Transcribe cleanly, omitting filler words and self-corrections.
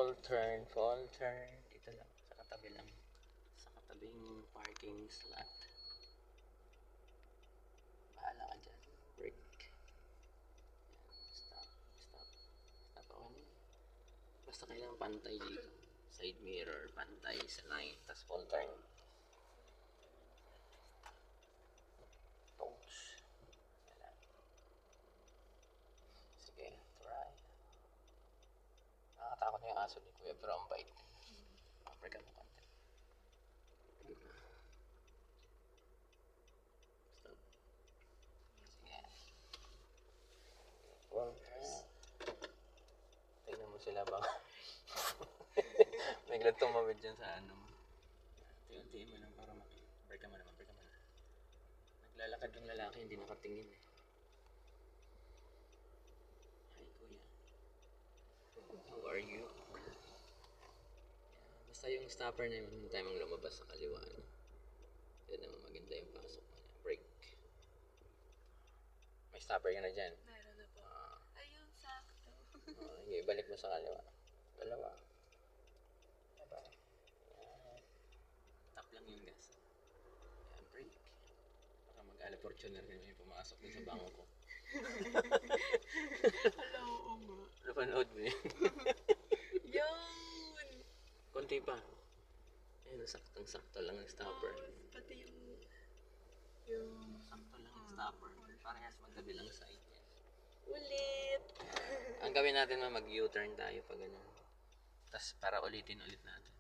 Fall turn. Dito lang, sa katabi lang. Sa katabing parking slot. Bahala ka dyan. Brake. Stop. Okay na. Basta kailangan pantay dito. Side mirror, pantay sa line. Tapos full turn. Touch. Sige, try. Nakakatakot na yung aso ni Kuya, pero ang bait. Paprika mo konti. Stop. Sige. Well, tingnan mo sila bang biglang tumawid dyan sa ano mo. Tingnan mo lang para brika mo naman. Naglalakad yung lalaki, hindi nakatingin eh. Hi Kuya. How are you? Basta yung stopper na yun, hindi tayo mang lumabas sa kaliwa. Yan naman maganda yung pasok mo. Brake. May stopper ka na dyan. Meron na po. Ayun, sakto. Sige, balik mo sa kaliwa. Dalawa. Diba? Tap lang yung gas. Yan, brake. Baka mag-ala Fortuner ka yung pumasok din sa bango ko. Hello, oo nga. Napanood mo yun? Yun! Konti pa. Ayun, saktong-sakto lang ang stopper. Pati yung... Sakto lang ang stopper. Parehas magkabilang side yan. Ulit! Ang gawin natin mag-U-turn tayo pag gano'n. Tapos para ulitin ulit natin.